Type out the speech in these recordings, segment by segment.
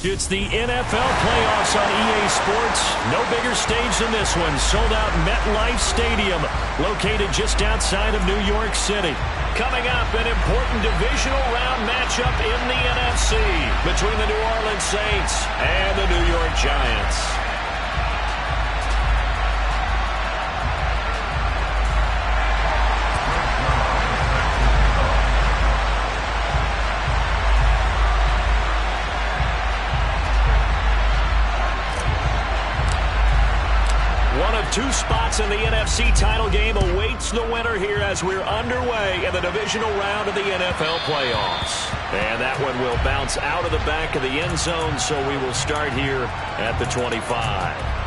It's the NFL playoffs on EA Sports. No bigger stage than this one. Sold out MetLife Stadium, located just outside of New York City. Coming up, an important divisional round matchup in the NFC between the New Orleans Saints and the New York Giants. Two spots in the NFC title game awaits the winner here as we're underway in the divisional round of the NFL playoffs. And that one will bounce out of the back of the end zone, so we will start here at the 25.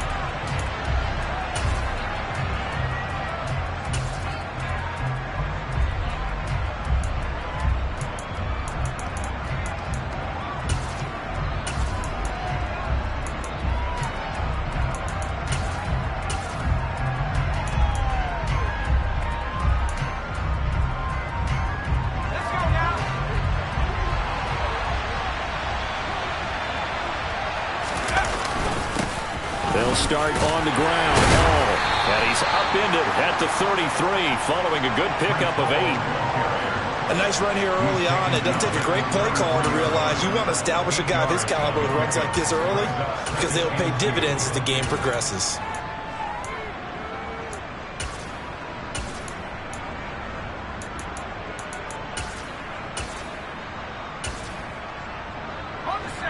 Start on the ground. And he's upended at the 33 following a good pickup of 8. A nice run here early on. It does take a great play call to realize you want to establish a guy of his caliber with runs like this early because they'll pay dividends as the game progresses.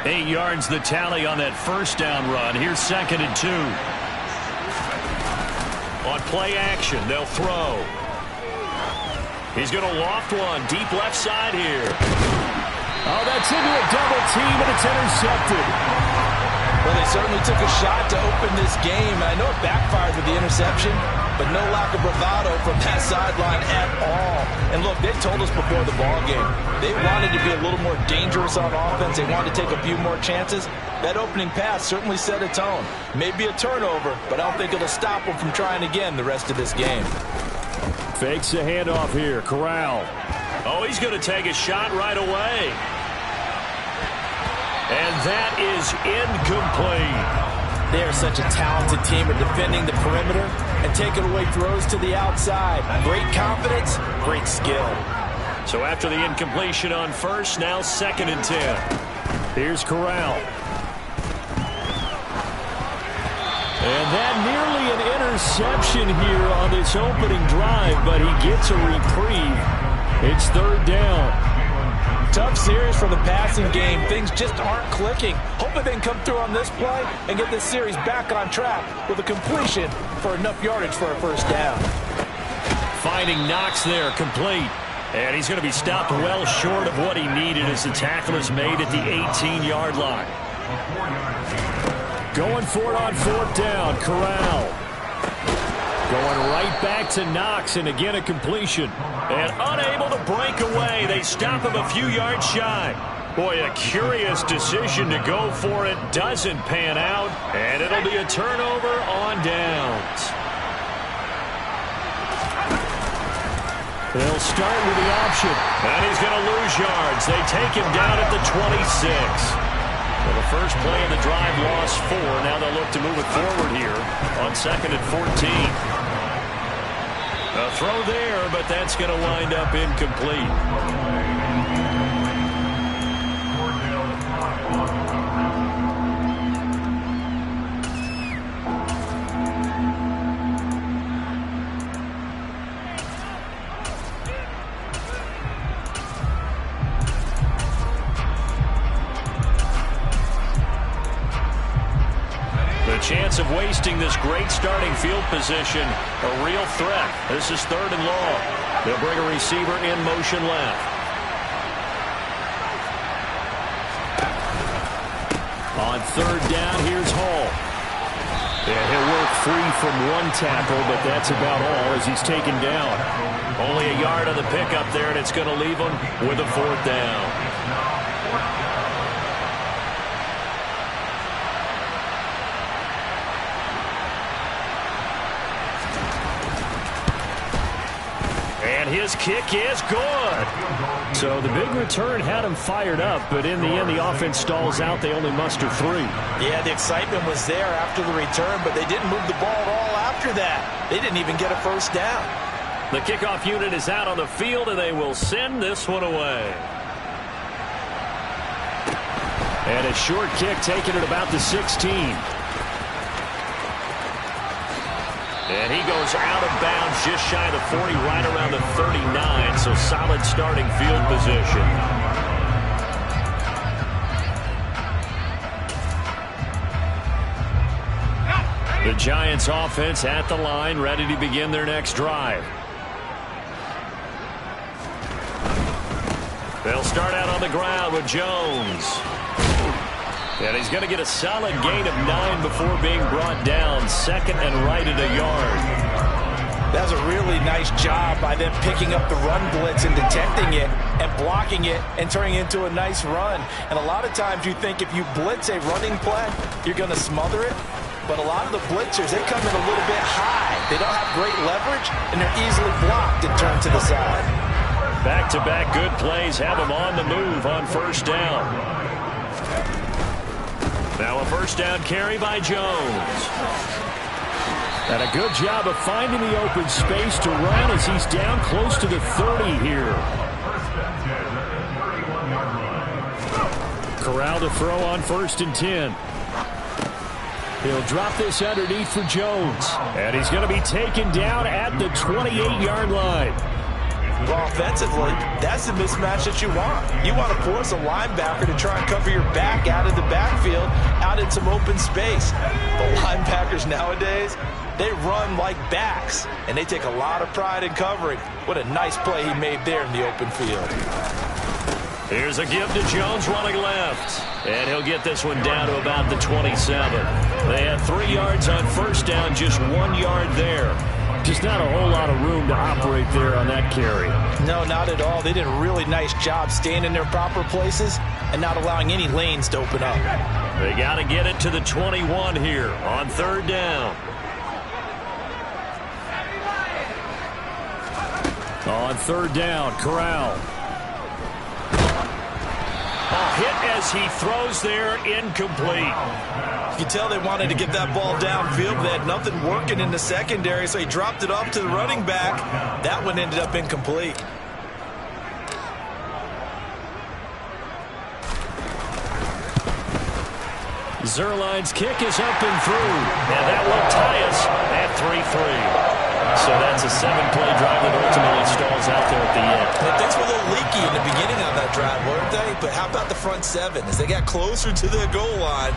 Eight yards the tally on that first down run. Here's 2nd and 2. On play action, they'll throw. He's going to loft one deep left side here. Oh, that's into a double team, and it's intercepted. Well, they certainly took a shot to open this game. I know it backfired with the interception, but no lack of bravado from that sideline at all. And look, they told us before the ball game, they wanted to be a little more dangerous on offense. They wanted to take a few more chances. That opening pass certainly set a tone. Maybe a turnover, but I don't think it'll stop them from trying again the rest of this game. Fakes a handoff here. Corral. Oh, he's going to take a shot right away. And that is incomplete. They are such a talented team at defending the perimeter and taking away throws to the outside. Great confidence, great skill. So after the incompletion on first, now 2nd and 10. Here's Corral. And that nearly an interception here on this opening drive, but he gets a reprieve. It's 3rd down. Tough series for the passing game. Things just aren't clicking. Hoping they can come through on this play and get this series back on track with a completion for enough yardage for a first down. Finding Knox there, complete. And he's going to be stopped well short of what he needed as the tackle is made at the 18-yard line. Going for it on 4th down, Corral. Going right back to Knox, and again a completion. And unable to break away. They stop him a few yards shy. Boy, a curious decision to go for it. Doesn't pan out, and it'll be a turnover on downs. They'll start with the option. And he's going to lose yards. They take him down at the 26. Well, the first play of the drive lost 4. Now they'll look to move it forward here on 2nd and 14. A throw there, but that's going to wind up incomplete. Chance of wasting this great starting field position. A real threat. This is 3rd and long. They'll bring a receiver in motion left. On 3rd down, here's Hall. Yeah, he'll work free from one tackle, but that's about all as he's taken down. Only a yard on the pickup there, and it's going to leave him with a 4th down. And his kick is good. So the big return had him fired up, but in the end, the offense stalls out. They only muster 3. Yeah, the excitement was there after the return, but they didn't move the ball at all after that. They didn't even get a first down. The kickoff unit is out on the field, and they will send this one away. And a short kick taken at about the 16. And he goes out of bounds just shy of the 40, right around the 39, so solid starting field position. The Giants offense at the line, ready to begin their next drive. They'll start out on the ground with Jones. And he's going to get a solid gain of 9 before being brought down. Second and right at a yard. That was a really nice job by them picking up the run blitz and detecting it and blocking it and turning it into a nice run. And a lot of times you think if you blitz a running play, you're going to smother it. But a lot of the blitzers, they come in a little bit high. They don't have great leverage, and they're easily blocked and turned to the side. Back-to-back good plays have him on the move on first down. Now a first down carry by Jones. And a good job of finding the open space to run as he's down close to the 30 here. Corral to throw on 1st and 10. He'll drop this underneath for Jones. And he's going to be taken down at the 28-yard line. Well, offensively, that's the mismatch that you want. You want to force a linebacker to try and cover your back out of the backfield, out in some open space. The linebackers nowadays, they run like backs, and they take a lot of pride in covering. What a nice play he made there in the open field. Here's a give to Jones running left. And he'll get this one down to about the 27. They had 3 yards on first down, just 1 yard there. Just not a whole lot of room to operate there on that carry. No, not at all. They did a really nice job staying in their proper places and not allowing any lanes to open up. They got to get it to the 21 here on 3rd down. On 3rd down, Corral. A hit as he throws there, incomplete. You can tell they wanted to get that ball downfield. They had nothing working in the secondary, so he dropped it off to the running back. That one ended up incomplete. Zerline's kick is up and through. And that will tie us at 3-3. So that's a 7-play drive that ultimately stalls out there at the end. And things were a little leaky in the beginning of that drive, weren't they? But how about the front 7? As they got closer to the goal line,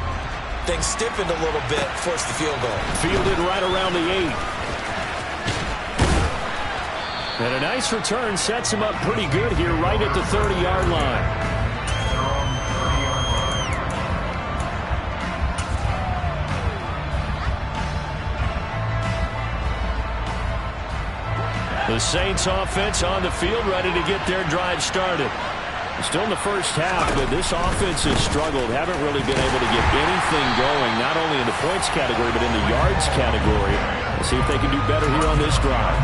things stiffened a little bit, forced the field goal. Fielded right around the 8. And a nice return sets him up pretty good here right at the 30-yard line. The Saints offense on the field ready to get their drive started. Still in the first half, but this offense has struggled. Haven't really been able to get anything going, not only in the points category, but in the yards category. We'll see if they can do better here on this drive.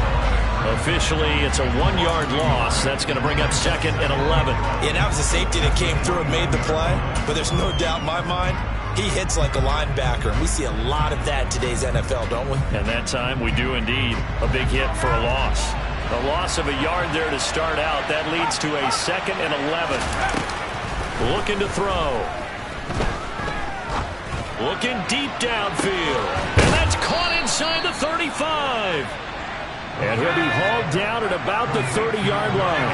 Officially, it's a 1-yard loss. That's going to bring up 2nd and 11. Yeah, that was a safety that came through and made the play. But there's no doubt in my mind, he hits like a linebacker. And we see a lot of that in today's NFL, don't we? And that time, we do indeed. A big hit for a loss. A loss of a yard there to start out. That leads to a 2nd and 11. Looking to throw. Looking deep downfield. And that's caught inside the 35. And he'll be hauled down at about the 30-yard line.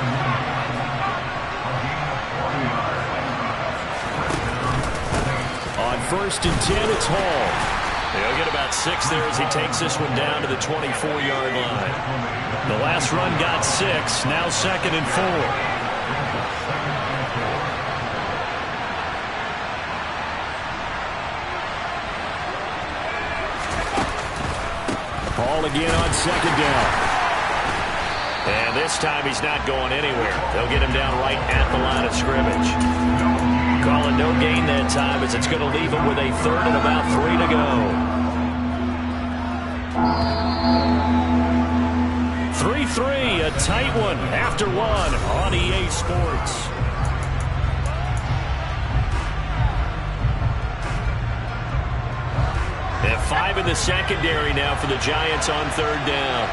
On 1st and 10, it's Hall. He'll get about 6 there as he takes this one down to the 24-yard line. The last run got 6. Now 2nd and 4. Hall again on 2nd down. And this time he's not going anywhere. They'll get him down right at the line of scrimmage. Calling no gain that time as it's going to leave him with a 3rd and about 3 to go. 3-3, a tight one after one on EA Sports. And 5 in the secondary now for the Giants on 3rd down.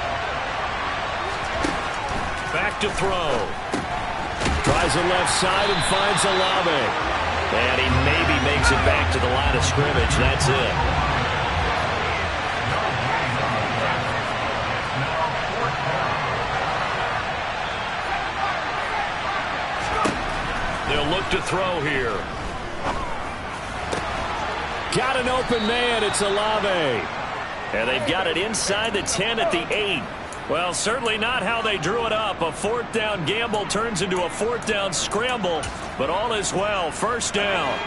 Back to throw. Tries the left side and finds Olave. And he maybe makes it back to the line of scrimmage. That's it. They'll look to throw here. Got an open man. It's Olave. And they've got it inside the 10 at the 8. Well, certainly not how they drew it up. A 4th down gamble turns into a 4th down scramble. But all is well. 1st down.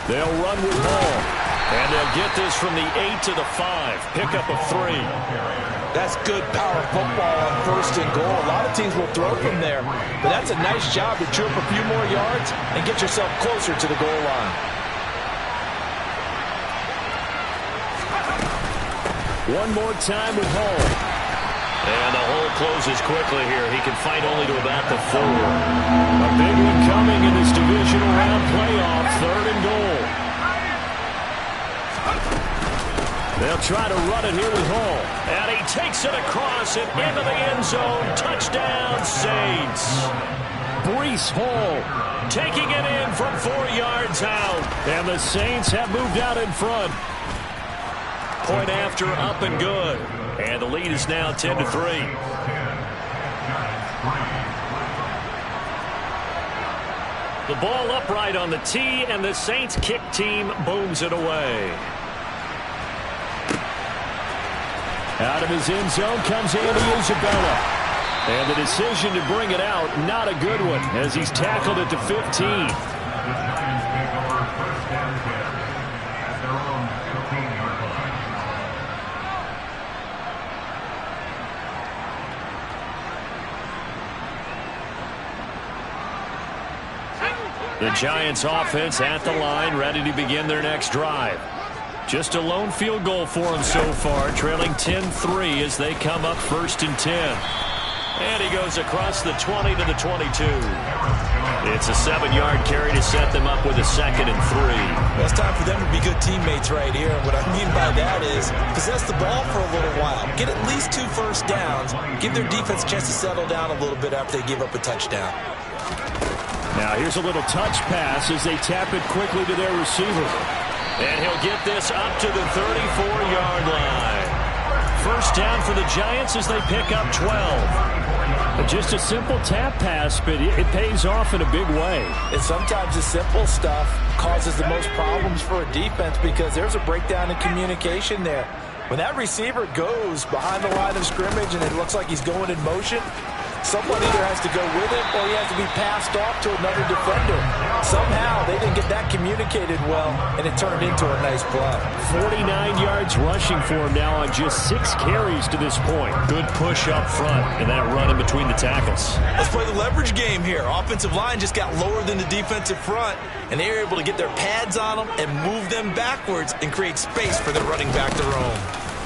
They'll run with ball. And they'll get this from the 8 to the 5. Pickup of 3. That's good power football on 1st and goal. A lot of teams will throw from there, but that's a nice job to chew up a few more yards and get yourself closer to the goal line. One more time with Hall. And the hole closes quickly here. He can fight only to about the 4. A big one coming in this divisional round playoff. 3rd and goal. They'll try to run it here with Hall. And he takes it across and into the end zone. Touchdown, Saints. Breece Hall taking it in from 4 yards out. And the Saints have moved out in front. Point after, up and good. And the lead is now 10-3. The ball upright on the tee, and the Saints kick team booms it away. Out of his end zone comes Andy Isabella. And the decision to bring it out, not a good one, as he's tackled it to 15. The Giants offense at the line, ready to begin their next drive. Just a lone field goal for them so far, trailing 10-3 as they come up 1st and 10. And he goes across the 20 to the 22. It's a 7-yard carry to set them up with a 2nd and 3. Well, it's time for them to be good teammates right here. And what I mean by that is possess the ball for a little while. Get at least 2 first downs. Give their defense a chance to settle down a little bit after they give up a touchdown. Now here's a little touch pass as they tap it quickly to their receiver. And he'll get this up to the 34-yard line. 1st down for the Giants as they pick up 12. Just a simple tap pass, but it pays off in a big way. And sometimes the simple stuff causes the most problems for a defense because there's a breakdown in communication there. When that receiver goes behind the line of scrimmage and it looks like he's going in motion, someone either has to go with it or he has to be passed off to another defender. Somehow they didn't get that communicated well, and it turned into a nice play. 49 yards rushing for him now on just 6 carries to this point. Good push up front and that run in between the tackles. Let's play the leverage game here. Offensive line just got lower than the defensive front, and they were able to get their pads on them and move them backwards and create space for their running back to roam.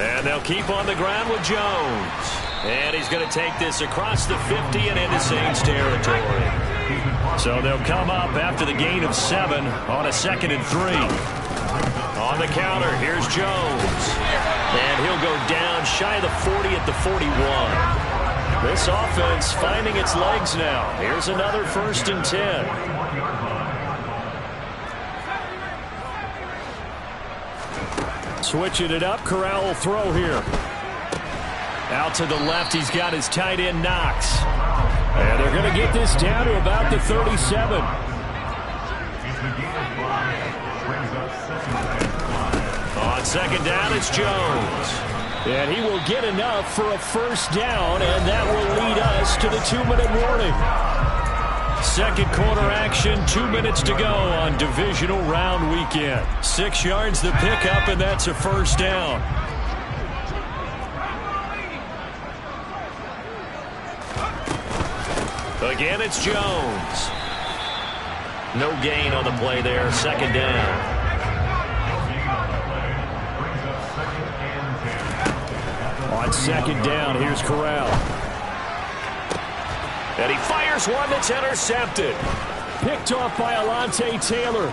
And they'll keep on the ground with Jones. And he's going to take this across the 50 and into Saints territory. So they'll come up after the gain of 7 on a 2nd and 3. On the counter, here's Jones. And he'll go down shy of the 40 at the 41. This offense finding its legs now. Here's another 1st and 10. Switching it up, Corral will throw here. Out to the left, he's got his tight end, Knox. And they're going to get this down to about the 37. On 2nd down, it's Jones. And he will get enough for a 1st down, and that will lead us to the 2-minute warning. 2nd quarter action, 2 minutes to go on divisional round weekend. 6 yards the pickup, and that's a 1st down. Again, it's Jones. No gain on the play there, 2nd down. on second down. Here's Corral. And he fires one that's intercepted. Picked off by Alontae Taylor.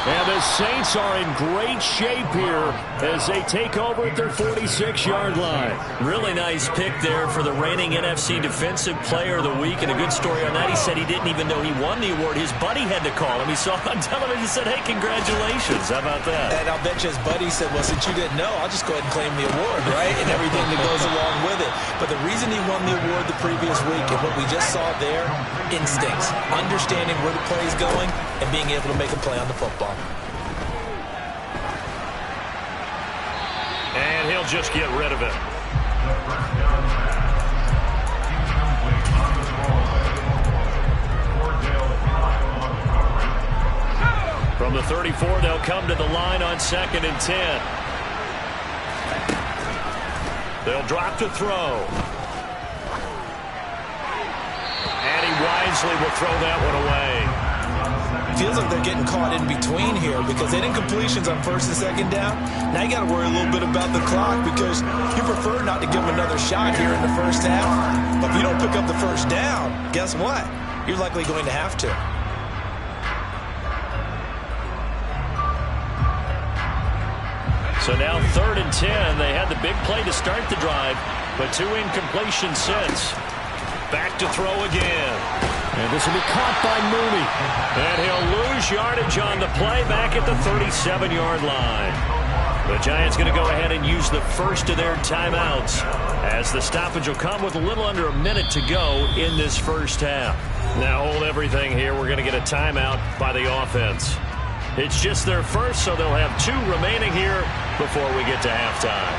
And the Saints are in great shape here as they take over at their 46-yard line. Really nice pick there for the reigning NFC Defensive Player of the Week. And a good story on that, he said he didn't even know he won the award. His buddy had to call him. He saw it on television and said, hey, congratulations. How about that? And I'll bet you his buddy said, well, since you didn't know, I'll just go ahead and claim the award, right? And everything that goes along with it. But the reason he won the award the previous week and what we just saw there, instincts, understanding where the play is going and being able to make a play on the football. And he'll just get rid of it. From the 34, they'll come to the line on 2nd and 10. They'll drop to throw. And he wisely will throw that one away. Feels like they're getting caught in between here because they didn't completions on 1st and 2nd down. Now you got to worry a little bit about the clock because you prefer not to give them another shot here in the first half. But if you don't pick up the first down, guess what? You're likely going to have to. So now 3rd and 10. They had the big play to start the drive, but 2 incompletions since. Back to throw again. And this will be caught by Mooney. And he'll lose yardage on the play back at the 37-yard line. The Giants going to go ahead and use the first of their timeouts as the stoppage will come with a little under a minute to go in this first half. Now hold everything here. We're going to get a timeout by the offense. It's just their first, so they'll have 2 remaining here before we get to halftime.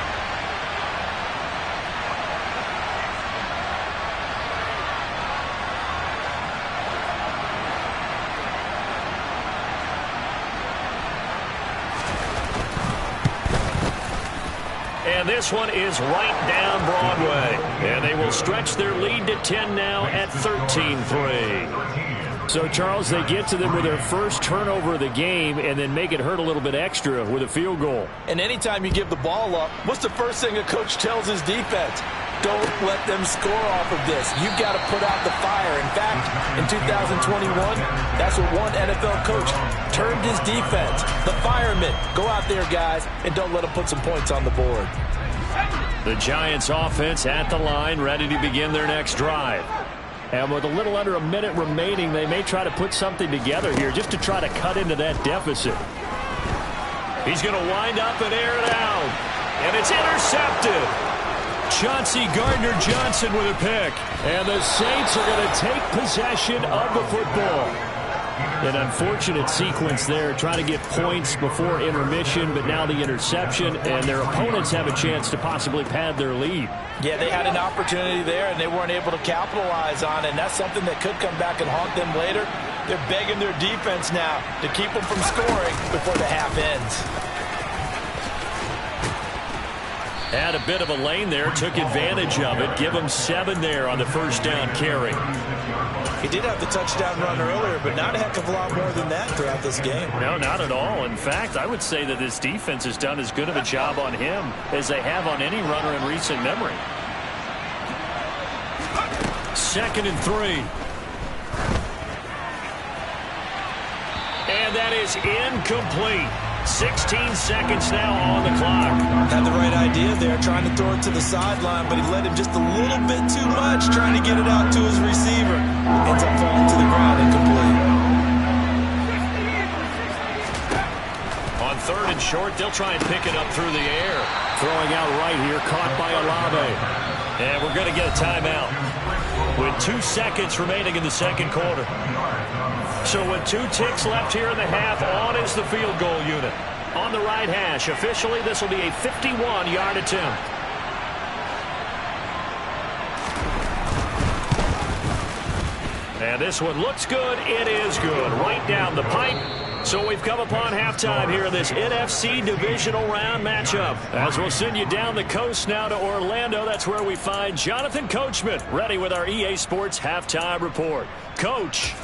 And this one is right down Broadway. And they will stretch their lead to 10 now at 13-3. So, Charles, they get to them with their first turnover of the game and then make it hurt a little bit extra with a field goal. And anytime you give the ball up, what's the first thing a coach tells his defense? Don't let them score off of this. You've got to put out the fire. In fact, in 2021, that's what one NFL coach termed his defense. The firemen. Go out there, guys, and don't let them put some points on the board. The Giants offense at the line, ready to begin their next drive. And with a little under a minute remaining, they may try to put something together here just to try to cut into that deficit. He's going to wind up and air it out. And it's intercepted. Chauncey Gardner-Johnson with a pick. And the Saints are going to take possession of the football. An unfortunate sequence there, trying to get points before intermission, but now the interception, and their opponents have a chance to possibly pad their lead. Yeah, they had an opportunity there, and they weren't able to capitalize on it, and that's something that could come back and haunt them later. They're begging their defense now to keep them from scoring before the half ends. Had a bit of a lane there, took advantage of it. Give them 7 there on the first down carry. He did have the touchdown run earlier, but not a heck of a lot more than that throughout this game. No, not at all. In fact, I would say that this defense has done as good of a job on him as they have on any runner in recent memory. 2nd and 3. And that is incomplete. 16 seconds now on the clock. Had the right idea there, trying to throw it to the sideline, but he led him just a little bit too much, trying to get it out to his receiver. Ends up falling to the ground, incomplete. On 3rd and short, they'll try and pick it up through the air. Throwing out right here, caught by Olave. And we're going to get a timeout with 2 seconds remaining in the second quarter. So with 2 ticks left here in the half, on is the field goal unit. On the right hash, officially this will be a 51-yard attempt. And this one looks good. It is good. Right down the pipe. So we've come upon halftime here in this NFC divisional round matchup. As we'll send you down the coast now to Orlando, that's where we find Jonathan Coachman, ready with our EA Sports halftime report. Coach.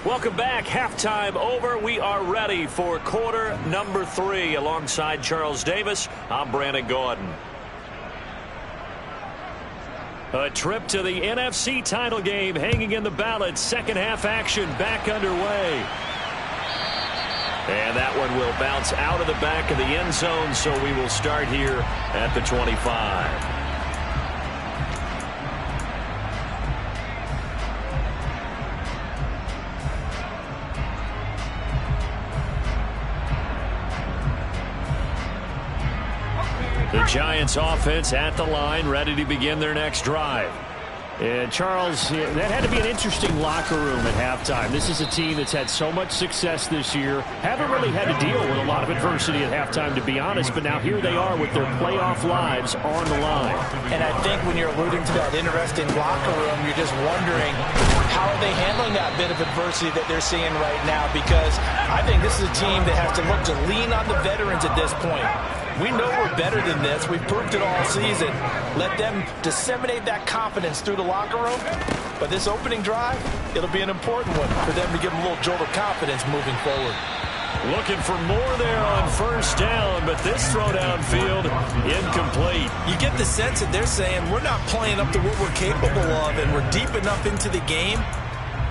Welcome back. Halftime over. We are ready for quarter number 3. Alongside Charles Davis, I'm Brandon Gordon. A trip to the NFC title game hanging in the balance. Second half action back underway. And that one will bounce out of the back of the end zone, so we will start here at the 25. The Giants offense at the line, ready to begin their next drive. And Charles, that had to be an interesting locker room at halftime. This is a team that's had so much success this year. Haven't really had to deal with a lot of adversity at halftime, to be honest. But now here they are with their playoff lives on the line. And I think when you're alluding to that interesting locker room, you're just wondering how are they handling that bit of adversity that they're seeing right now. Because I think this is a team that has to look to lean on the veterans at this point. We know we're better than this. We've proved it all season. Let them disseminate that confidence through the locker room. But this opening drive, it'll be an important one for them to give them a little jolt of confidence moving forward. Looking for more there on first down, but this throw downfield incomplete. You get the sense that they're saying we're not playing up to what we're capable of, and we're deep enough into the game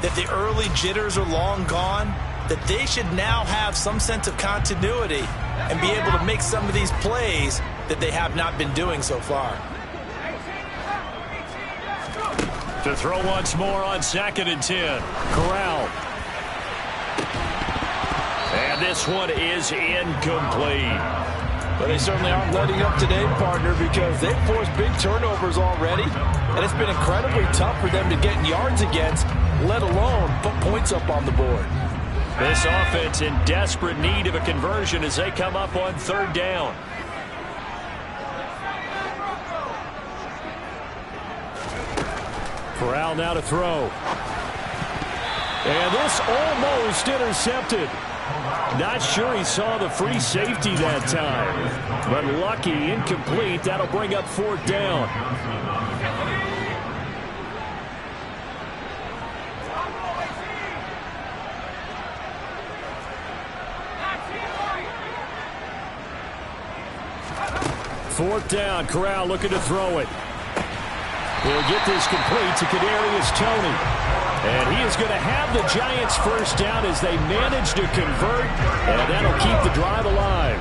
that the early jitters are long gone, that they should now have some sense of continuity and be able to make some of these plays that they have not been doing so far. To throw once more on 2nd and 10. Corral. And this one is incomplete. But they certainly aren't letting up today, partner, because they've forced big turnovers already, and it's been incredibly tough for them to get yards against, let alone put points up on the board. This offense in desperate need of a conversion as they come up on 3rd down. Corral now to throw. And this almost intercepted. Not sure he saw the free safety that time. But lucky, incomplete. That'll bring up 4th down. Fourth down, Corral looking to throw it. He'll get this complete to Kadarius Toney. And he is going to have the Giants first down as they manage to convert, and that'll keep the drive alive.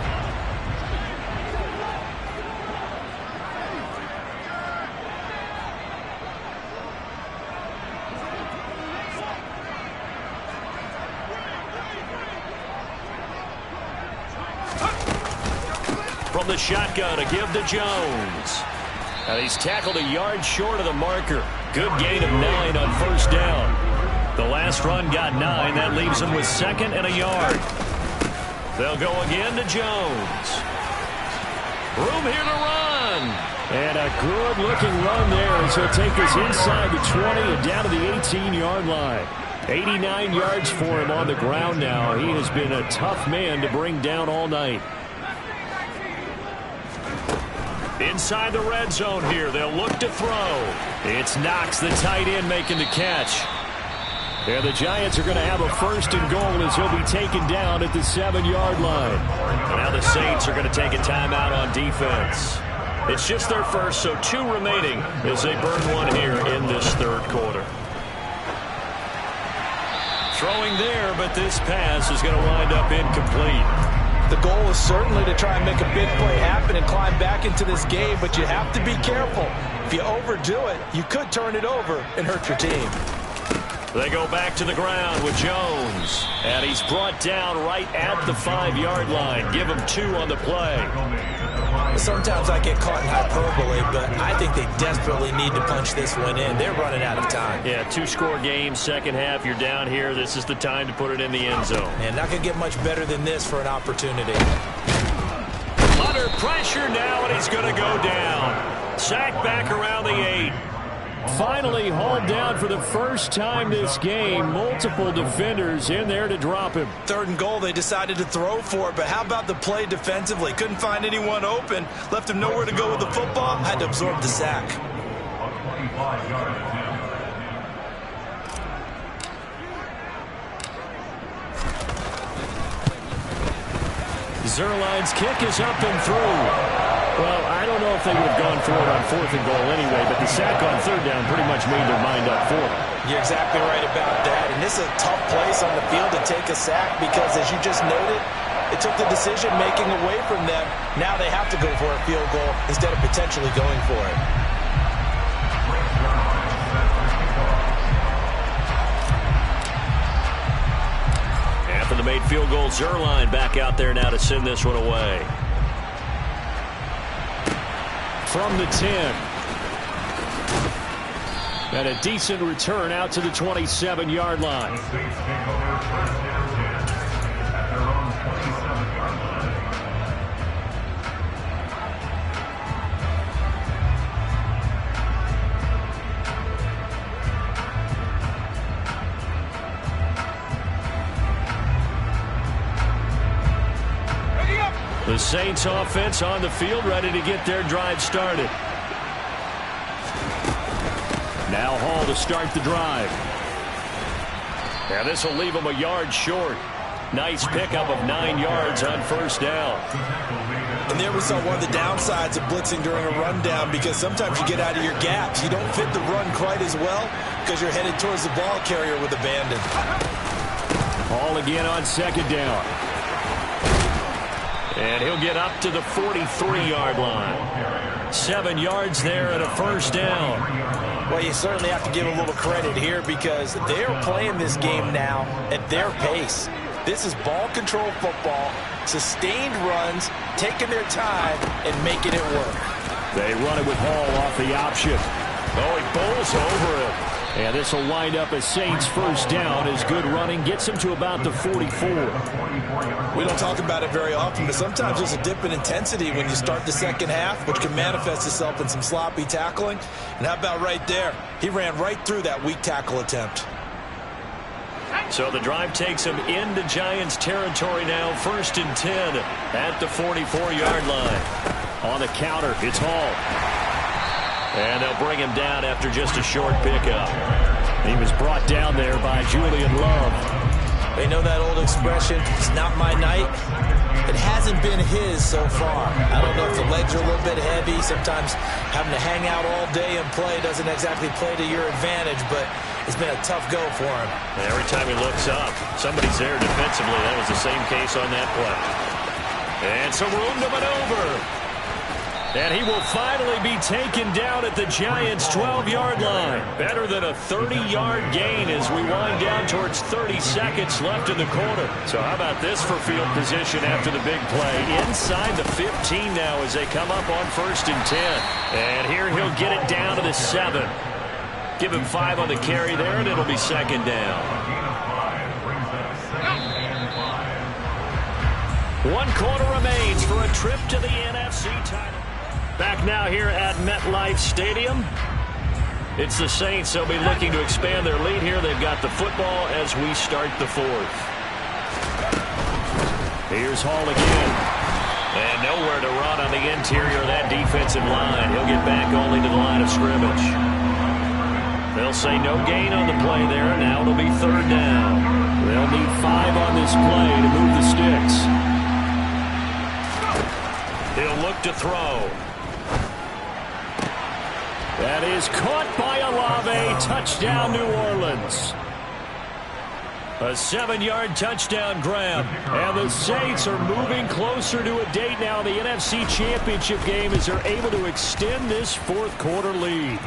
From the shotgun, a give to Jones. And he's tackled a yard short of the marker. Good gain of 9 on first down. The last run got 9. That leaves him with 2nd and a yard. They'll go again to Jones. Room here to run. And a good-looking run there as he'll take us inside the 20 and down to the 18-yard line. 89 yards for him on the ground now. He has been a tough man to bring down all night. Inside the red zone here, they'll look to throw. It's Knox, the tight end, making the catch. And the Giants are going to have a 1st and goal as he'll be taken down at the 7-yard line. And now the Saints are going to take a timeout on defense. It's just their first, so 2 remaining as they burn one here in this 3rd quarter. Throwing there, but this pass is going to wind up incomplete. The goal is certainly to try and make a big play happen and climb back into this game, but you have to be careful. If you overdo it, you could turn it over and hurt your team. They go back to the ground with Jones. And he's brought down right at the 5-yard line. Give him 2 on the play. Sometimes I get caught in hyperbole, but I think they desperately need to punch this one in. They're running out of time. Yeah, 2-score game, second half. You're down here. This is the time to put it in the end zone. And not going to get much better than this for an opportunity. Under pressure now, and he's going to go down. Sacked back around the 8. Finally hauled down for the first time this game. Multiple defenders in there to drop him. 3rd and goal, they decided to throw for it, but how about the play defensively? Couldn't find anyone open. Left him nowhere to go with the football. Had to absorb the sack. Zuerlein's kick is up and through. Well, I don't know if they would have gone for it on 4th and goal anyway, but the sack on 3rd down pretty much made their mind up for it. You're exactly right about that. And this is a tough place on the field to take a sack because, as you just noted, it took the decision-making away from them. Now they have to go for a field goal instead of potentially going for it. After the made field goal, Zuerlein back out there now to send this one away. From the 10. And a decent return out to the 27-yard line. The Saints offense on the field, ready to get their drive started. Now Hall to start the drive. And this will leave him a yard short. Nice pickup of 9 yards on 1st down. And there we saw one of the downsides of blitzing during a rundown, because sometimes you get out of your gaps. You don't fit the run quite as well because you're headed towards the ball carrier with abandon. Hall again on 2nd down. And he'll get up to the 43-yard line. 7 yards there and a 1st down. Well, you certainly have to give a little credit here because they're playing this game now at their pace. This is ball control football, sustained runs, taking their time and making it work. They run it with Hall off the option. Oh, he bowls over it. And this will wind up as Saints 1st down as good running gets him to about the 44. We don't talk about it very often, but sometimes there's a dip in intensity when you start the second half, which can manifest itself in some sloppy tackling. And how about right there? He ran right through that weak tackle attempt. So the drive takes him into Giants territory now. 1st and 10 at the 44-yard line. On the counter, it's Hall. And they'll bring him down after just a short pickup. He was brought down there by Julian Love. They know that old expression, it's not my night. It hasn't been his so far. I don't know if the legs are a little bit heavy. Sometimes having to hang out all day and play doesn't exactly play to your advantage, but it's been a tough go for him. And every time he looks up, somebody's there defensively. That was the same case on that play. And some room to maneuver. And he will finally be taken down at the Giants' 12-yard line. Better than a 30-yard gain as we wind down towards 30 seconds left in the quarter. So how about this for field position after the big play? Inside the 15 now as they come up on 1st and 10. And here he'll get it down to the 7. Give him 5 on the carry there, and it'll be 2nd down. 1 quarter remains for a trip to the NFC title. Back now here at MetLife Stadium. It's the Saints. They'll be looking to expand their lead here. They've got the football as we start the 4th. Here's Hall again. And nowhere to run on the interior of that defensive line. He'll get back only to the line of scrimmage. They'll say no gain on the play there. Now it'll be 3rd down. They'll need 5 on this play to move the sticks. He'll look to throw. That is caught by Olave. Touchdown, New Orleans. A 7-yard touchdown grab. And the Saints are moving closer to a date now in the NFC Championship game as they're able to extend this 4th quarter lead.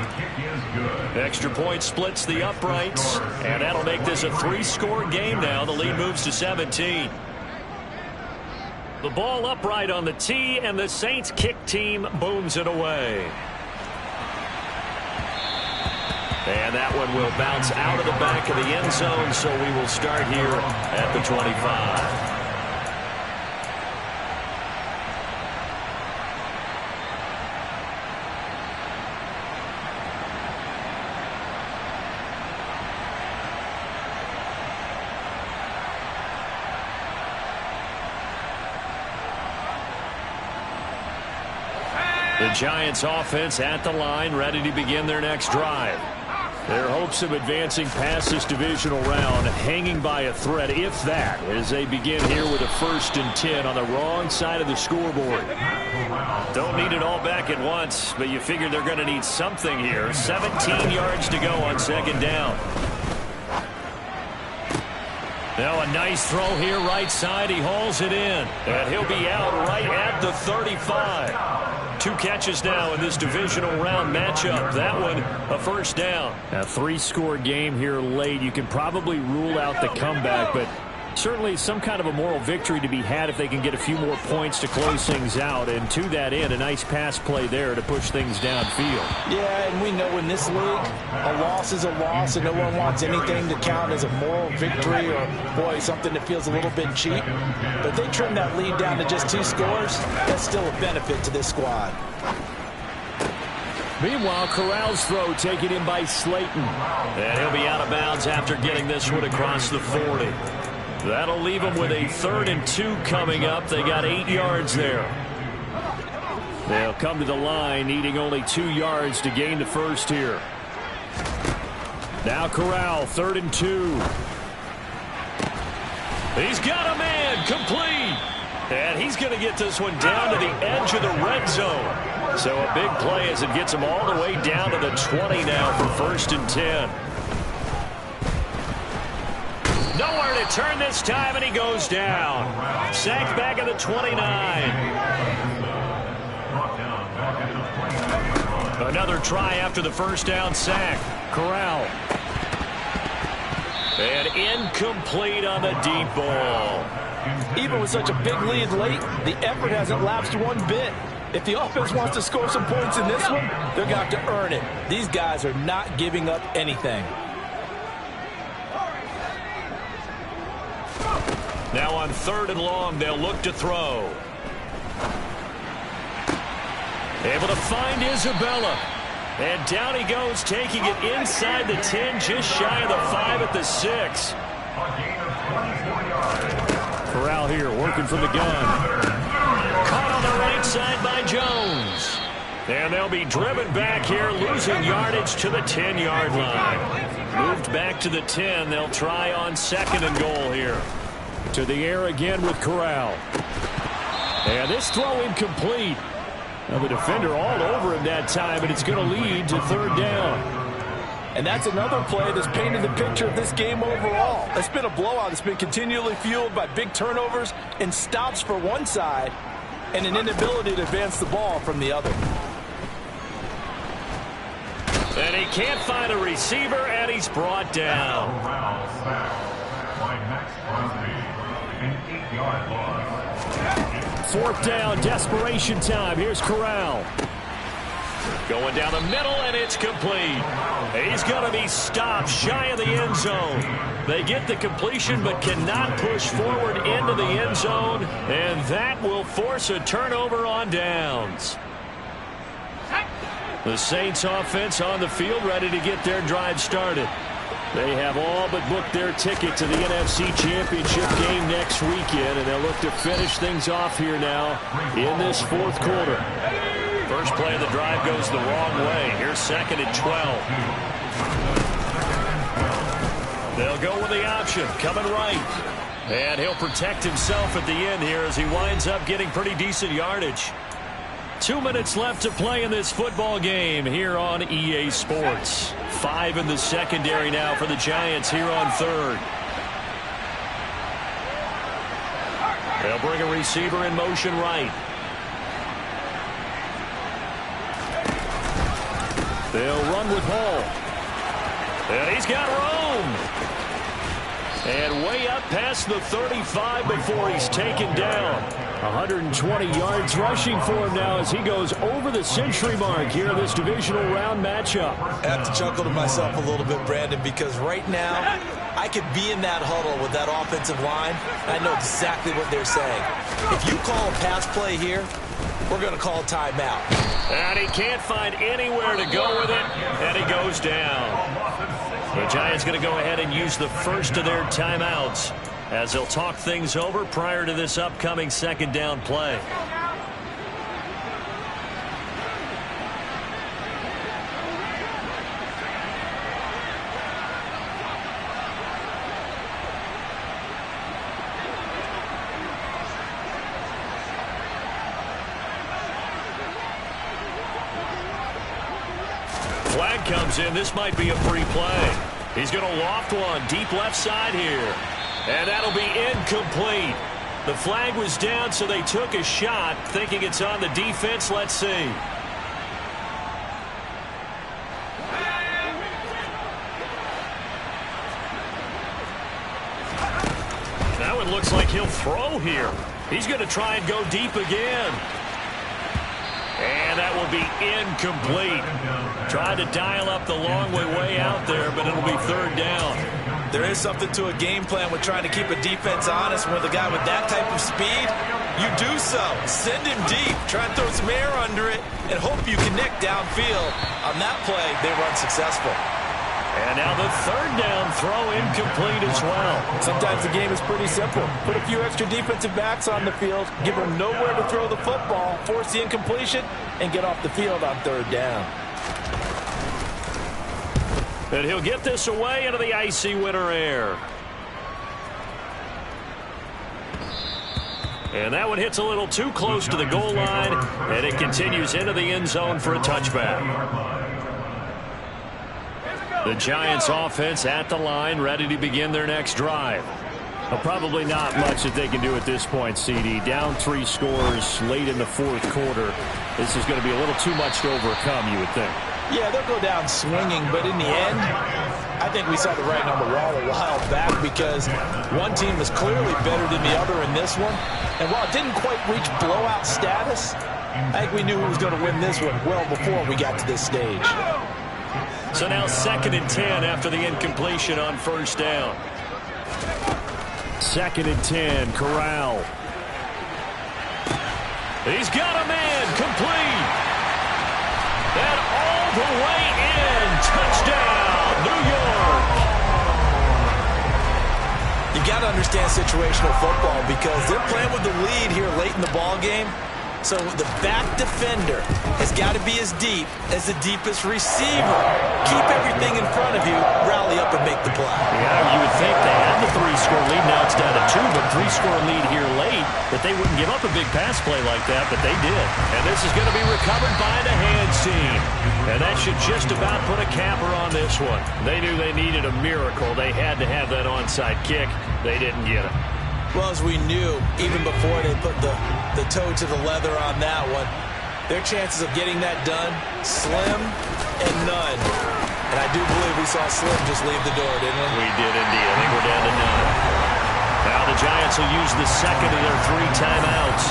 Extra point splits the uprights, and that'll make this a 3-score game now. The lead moves to 17. The ball upright on the tee, and the Saints kick team booms it away. And that one will bounce out of the back of the end zone, so we will start here at the 25. The Giants offense at the line, ready to begin their next drive. Their hopes of advancing past this divisional round hanging by a thread, if that, as they begin here with a 1st and 10 on the wrong side of the scoreboard. Don't need it all back at once, but you figure they're going to need something here. 17 yards to go on 2nd down. Now a nice throw here right side. He hauls it in, and he'll be out right at the 35. 2 catches now in this divisional round matchup. That one, a 1st down. A 3-score game here late. You can probably rule out the comeback, but certainly some kind of a moral victory to be had if they can get a few more points to close things out. And to that end, a nice pass play there to push things downfield. Yeah, and we know in this league, a loss is a loss, and no one wants anything to count as a moral victory or, boy, something that feels a little bit cheap. But they trim that lead down to just 2 scores. That's still a benefit to this squad. Meanwhile, Corral's throw taken in by Slayton. And he'll be out of bounds after getting this one across the 40. That'll leave them with a 3rd and 2 coming up. They got 8 yards there. They'll come to the line, needing only 2 yards to gain the 1st here. Now Corral, 3rd and 2. He's got a man, complete. And he's going to get this one down to the edge of the red zone. So a big play as it gets him all the way down to the 20 now for 1st and 10. Nowhere to turn this time, and he goes down. Sacked back at the 29. Another try after the 1st down sack. Corral. And incomplete on the deep ball. Even with such a big lead late, the effort hasn't lapsed one bit. If the offense wants to score some points in this one, they're going to have to earn it. These guys are not giving up anything. Now on 3rd and long, they'll look to throw. Able to find Isabella. And down he goes, taking it inside the 10, just shy of the 5 at the 6. Corral here, working from the gun. Caught on the right side by Jones. And they'll be driven back here, losing yardage to the 10-yard line. Moved back to the 10. They'll try on 2nd and goal here. To the air again with Corral. And this throw incomplete. Now the defender all over him that time, and it's going to lead to 3rd down. And that's another play that's painted the picture of this game overall. It's been a blowout. It's been continually fueled by big turnovers and stops for one side and an inability to advance the ball from the other. And he can't find a receiver, and he's brought down. 4th down, desperation time. Here's Corral. Going down the middle, and it's complete. He's going to be stopped shy of the end zone. They get the completion, but cannot push forward into the end zone, and that will force a turnover on downs. The Saints offense on the field, ready to get their drive started. They have all but booked their ticket to the NFC Championship game next weekend, and they'll look to finish things off here now in this 4th quarter. First play of the drive goes the wrong way. Here's 2nd and 12. They'll go with the option, coming right. And he'll protect himself at the end here as he winds up getting pretty decent yardage. 2 minutes left to play in this football game here on EA Sports. 5 in the secondary now for the Giants here on 3rd. They'll bring a receiver in motion right. They'll run with Hall. And he's got room. And way up past the 35 before he's taken down. 120 yards rushing for him now as he goes over the century mark here in this divisional round matchup. I have to chuckle to myself a little bit, Brandon, because right now I could be in that huddle with that offensive line. I know exactly what they're saying. If you call a pass play here, we're going to call timeout. And he can't find anywhere to go with it, and he goes down. The Giants going to go ahead and use the first of their timeouts as they'll talk things over prior to this upcoming 2nd down play. Flag comes in. This might be a free play. He's going to loft one deep left side here. And that'll be incomplete. The flag was down, so they took a shot, thinking it's on the defense. Let's see. Now it looks like he'll throw here. He's going to try and go deep again. And that will be incomplete. Tried to dial up the long way out there, but it'll be third down. There is something to a game plan with trying to keep a defense honest. With a guy with that type of speed, you do so. Send him deep. Try and throw some air under it and hope you connect downfield. On that play, they were unsuccessful. And now the third down throw incomplete as well. Sometimes the game is pretty simple. Put a few extra defensive backs on the field, give them nowhere to throw the football, force the incompletion, and get off the field on third down. And he'll get this away into the icy winter air. And that one hits a little too close to the goal line, and it continues into the end zone for a touchback. The Giants offense at the line, ready to begin their next drive. Well, probably not much that they can do at this point, CD. Down 3 scores late in the fourth quarter. This is going to be a little too much to overcome, you would think. Yeah, they'll go down swinging, but in the end, I think we saw the writing on the wall a while back because one team was clearly better than the other in this one. And while it didn't quite reach blowout status, I think we knew who was going to win this one well before we got to this stage. So now 2nd and 10 after the incompletion on first down. 2nd and 10, Corral. He's got a man, complete. And all the way in, touchdown, New York. You've got to understand situational football because they're playing with the lead here late in the ball game. So the back defender has got to be as deep as the deepest receiver. Keep everything in front of you, rally up and make the play. Yeah, you would think they had the 3-score lead. Now it's down to 2, but 3-score lead here late, that they wouldn't give up a big pass play like that, but they did. And this is going to be recovered by the hands team. And that should just about put a capper on this one. They knew they needed a miracle. They had to have that onside kick. They didn't get it. Well, as we knew, even before they put the toe to the leather on that one, their chances of getting that done, slim and none. And I do believe we saw Slim just leave the door, didn't we? We did indeed. I think we're down to none. Now the Giants will use the second of their 3 timeouts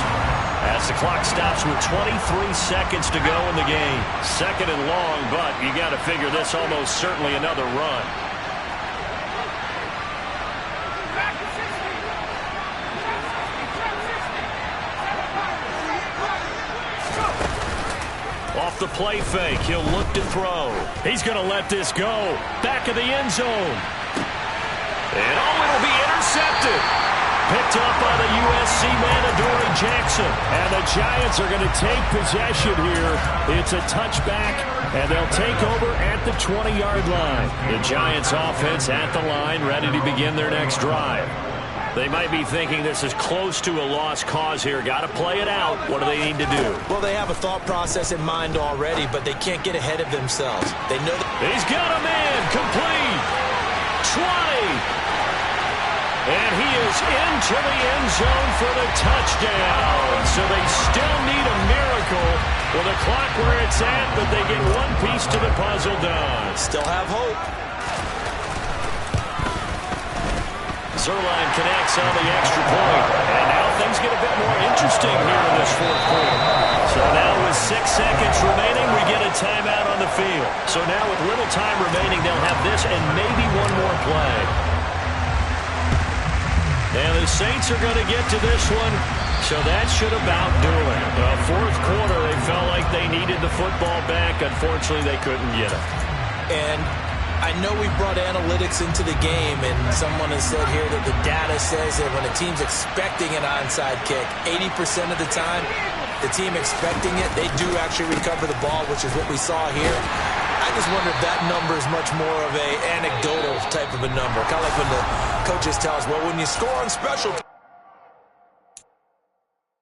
as the clock stops with 23 seconds to go in the game. 2nd and long, but you got to figure this almost certainly another run. Off the play fake, he'll look to throw. He's going to let this go. Back of the end zone. And it'll be intercepted. Picked up by the USC man, Adoree Jackson. And the Giants are going to take possession here. It's a touchback, and they'll take over at the 20-yard line. The Giants offense at the line, ready to begin their next drive. They might be thinking this is close to a lost cause here. Got to play it out. What do they need to do? Well, they have a thought process in mind already, but they can't get ahead of themselves. They know He's got a man, complete. 20. And he is into the end zone for the touchdown. So they still need a miracle with the clock where it's at, but they get one piece to the puzzle done. Still have hope. Zerline connects on the extra point. And now things get a bit more interesting here in this fourth quarter. So now with 6 seconds remaining, we get a timeout on the field. So now with little time remaining, they'll have this and maybe one more play. And the Saints are going to get to this one, so that should about do it. Fourth quarter, they felt like they needed the football back. Unfortunately, they couldn't get it. And I know we brought analytics into the game, and someone has said here that the data says that when a team's expecting an onside kick, 80% of the time, the team expecting it, they do actually recover the ball, which is what we saw here. I just wonder if that number is much more of a anecdotal type of a number. Kind of like when the coaches tell us, well, when you score on special